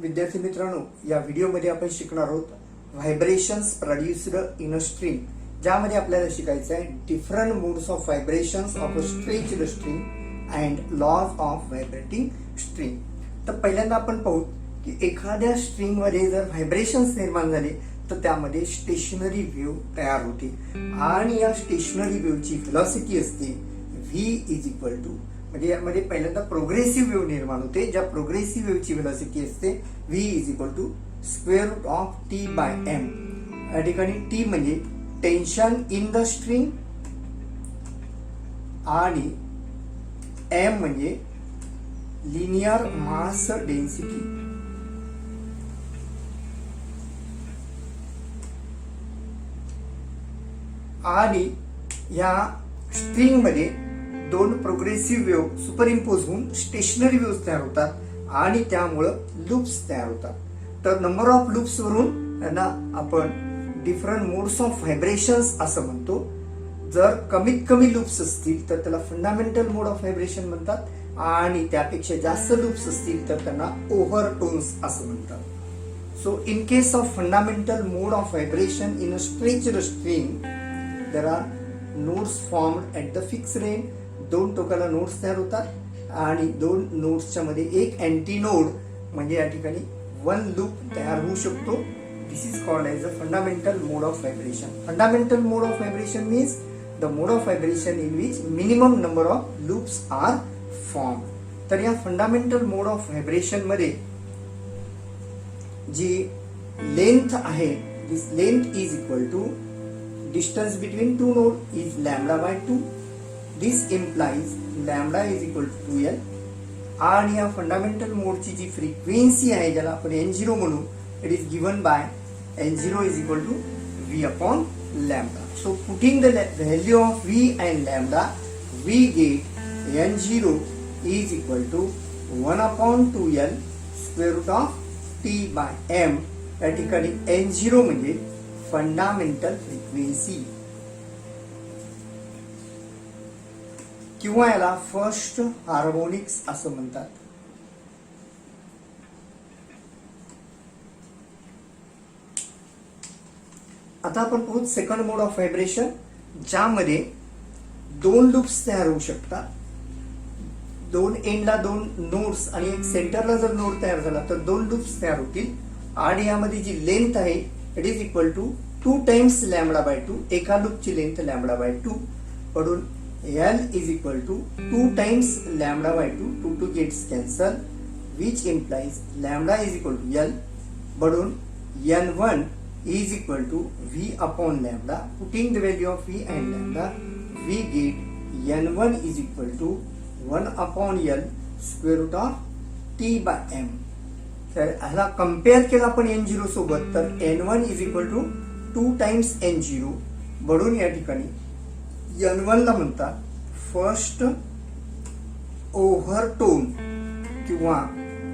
विद्यार्थी मित्रांनो, या व्हिडिओमध्ये आपण शिकणार आहोत vibrations produced in a string, ज्यामध्ये आपल्याला शिकायचं आहे different modes of vibrations of a stretched string and laws of vibrating string. तर पहिल्यांदा आपण पाहू की एखाद्या स्ट्रिंग मध्ये जर व्हायब्रेशन्स निर्माण झाले तर त्यामध्ये स्टेशनरी वेव्ह तयार होते आणि या स्टेशनरी वेव्हची व्हेलॉसिटी असते v इज इक्वल टू, म्हणजे यामध्ये पहिल्यांदा प्रोग्रेसिव्ह वेव्ह निर्माण होते, ज्या प्रोग्रेसिव्ह वेव्हची व्हेलॉसिटी असते v is equal to square root of t by m. या ठिकाणी t म्हणजे टेन्शन इन द स्ट्रिंग आणि m म्हणजे लिनियर मास डेन्सिटी. आणि या स्ट्रिंग मध्ये दोन प्रोग्रेसिव्ह वेव्ह सुपर इम्पोज होऊन स्टेशनरी वेव्ह तयार होतात आणि त्यामुळं लूप्स तयार होतात. तर नंबर ऑफ लूप्स वरून त्यांना आपण डिफरंट मोड्स ऑफ व्हायब्रेशन्स असं म्हणतो. जर कमीत कमी लूप्स असतील तर त्याला फंडामेंटल मोड ऑफ व्हायब्रेशन म्हणतात आणि त्यापेक्षा जास्त लूप्स असतील तर त्यांना ओव्हरटोन्स असं म्हणतात. So in case of fundamental mode of vibration in a stretched string there are nodes formed at the fixed end. दोन टोकाला नोड्स तयार होतात आणि दोन नोड्सच्या मध्ये एक अँटी नोड म्हणजे या ठिकाणी वन लूप तयार होऊ शकतो. This is called as a fundamental mode of vibration. Fundamental mode of vibration means the mode of vibration in which minimum number of loops are form. तर या फंडामेंटल मोड ऑफ व्हायब्रेशन मध्ये जी length आहे, this length is equal to distance between two node is lambda by 2. This implies lambda is equal to 2L. आणि या fundamental मोडची जी frequency आहे ज्याला आपण n0 म्हणू, it is given by n0 is equal to v upon lambda. So putting the value of v and lambda, we get n0 is equal to 1 upon 2L square root of t by m. या ठिकाणी n0 म्हणजे fundamental frequency किंवा याला first harmonics असं म्हणतात. आता आपण पाहू सेकंड मोड ऑफ व्हायब्रेशन, ज्यामध्ये दोन लूप्स तयार होऊ शकतात. दोन एंडला दोन नोड्स आणि एक सेंटरला जर नोड तयार झाला तर दोन लूप्स तयार होतील आणि यामध्ये जी लेंथ आहे it is equal to 2 times lambda by 2. एका लूपची लेंथ लॅम्बडा बाय 2 पडून L is equal to 2 times lambda by 2. 2 2 gets cancel which implies lambda is equal to L पडून N1 is equal to V upon lambda. Putting the value of V and lambda, we get N1 is equal to 1 upon L square root of T by M. तर ह्याला compare केला आपण n0 सोबत तर n1 is equal to 2 times n0 बडून या ठिकाणी n1 ला म्हणतात फर्स्ट ओव्हरटोन किंवा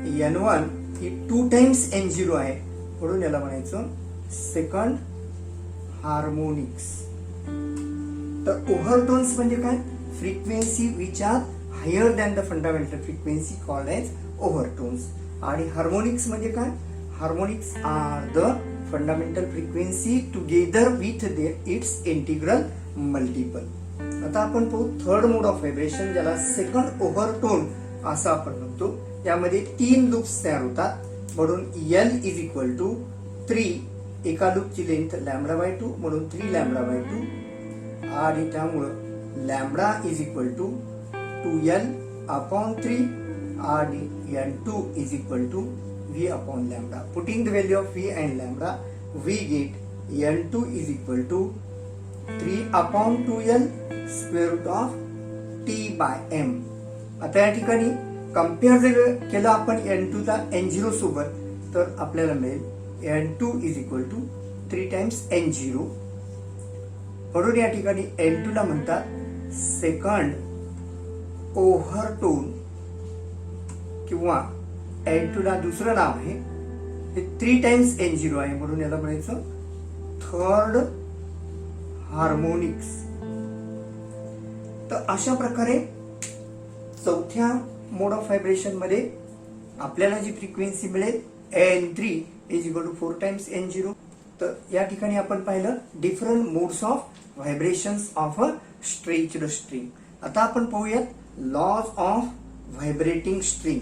n1 ही 2 टाइम्स n0 आहे म्हणून याला म्हणायचं सेकंड हार्मोनिक्स. तर ओव्हरटोन्स म्हणजे काय? Frequency which are higher than the fundamental frequency called as overtones. आणि हार्मोनिक्स म्हणजे काय? Harmonics are the fundamental frequency together with its integral multiple. आता आपण पाहू थर्ड मोड ऑफ व्हायब्रेशन, ज्याला सेकंड ओव्हरटोन असं आपण म्हणतो. यामध्ये 3 लूप्स तयार होतात म्हणून L इज इक्वल टू 3. एका लूपची लेंथ लॅम्बडा बाय 2 म्हणून 3 लॅम्बडा बाय 2 आणि त्यामुळं lambda is equal to 2L upon 3 आणि N2 is equal to V upon lambda. Putting the value of V and lambda, we get N2 is equal to 3 upon 2L square root of T by M. आता या ठिकाणी compare जर केलं आपण N2 ला N0 सोबत तर आपल्याला मिळेल N2 is equal to 3 times N0. म्हणून या ठिकाणी N2 ला म्हणतात सेकंड ओव्हरटोन किंवा N2 ला दुसरं नाव आहे हे 3 टाइम्स n0 आहे म्हणून याला म्हणायचं थर्ड हार्मोनिक्स. तर अशा प्रकारे चौथ्या मोड ऑफ व्हायब्रेशन मध्ये आपल्याला जी फ्रिक्वेन्सी मिळेल n3 is equal to 4 times n0. तर या ठिकाणी आपण पाहिलं different modes of vibrations of a stretched string. आता आपण पाहूयात लॉज ऑफ व्हायब्रेटिंग स्ट्रिंग.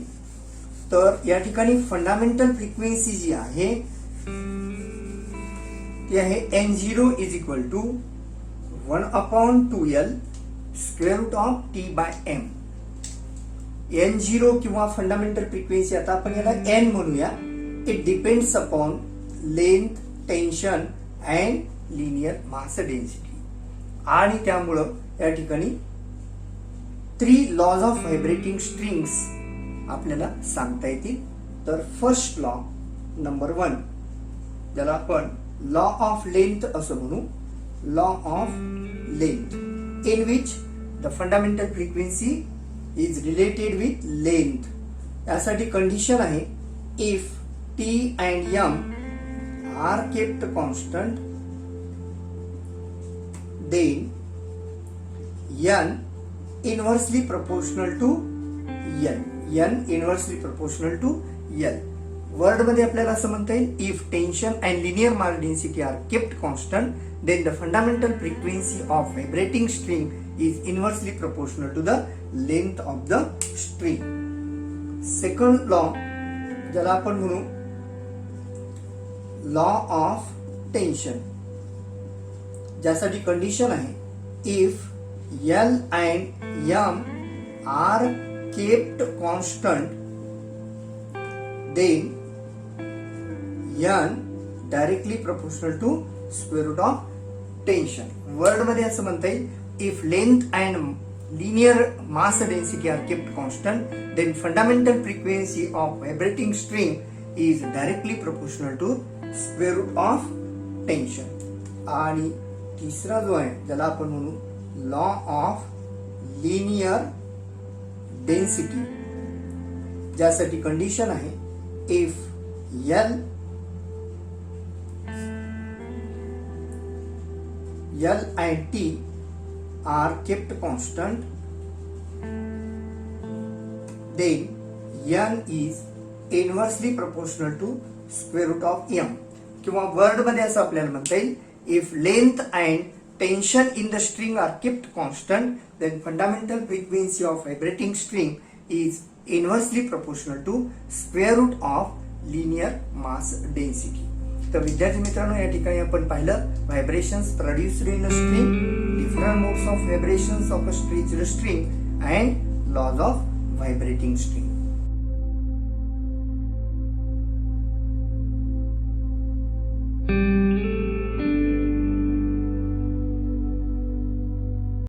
तर या ठिकाणी फंडामेंटल फ्रिक्वेन्सी जी आहे ती आहे n0 is equal to 1/2L square root of T/M. n0 किंवा फंडामेंटल फ्रिक्वेन्सी, आता आपण याला n म्हणूया. It depends upon length, tension and linear mass density. आणि त्यामुळं या ठिकाणी 3 लॉज ऑफ व्हायब्रेटिंग स्ट्रिंग्स आपल्याला सांगता येतील. तर फर्स्ट लॉ नंबर 1, ज्याला आपण लॉ ऑफ लेंथ असं म्हणू, law of length, in which the fundamental frequency is related with length. यासाठी कंडिशन आहे if T and M are kept constant, then N inversely proportional to L. N inversely proportional to L. Word मध्ये आपल्याला असं म्हणता येईल if tension and linear mass density are kept constant then the fundamental frequency of vibrating string is inversely proportional to the length of the string. Second law, ज्याला आपण म्हणू law of tension, ज्यासाठी condition आहे if L and M are kept constant then N directly proportional to square root of tension. Word मध्ये असं म्हणता येईल if length and linear mass density are kept constant then fundamental frequency of vibrating string is directly proportional to square root of tension. आणि तिसरा जो आहे ज्याला आपण म्हणू लॉ ऑफ लिनियर डेन्सिटी, ज्यासाठी कंडिशन आहे if L and T are kept constant then N is inversely proportional to square root of M. किंवा वर्ड मध्ये असं आपल्याला म्हणता येईल if length and tension in the string are kept constant then fundamental frequency of vibrating string is inversely proportional to square root of linear mass density. तर विद्यार्थी मित्रांनो, या ठिकाणी आपण पाहिलं vibrations produced in a string, different modes of vibrations of a stretched string and laws of vibrating string.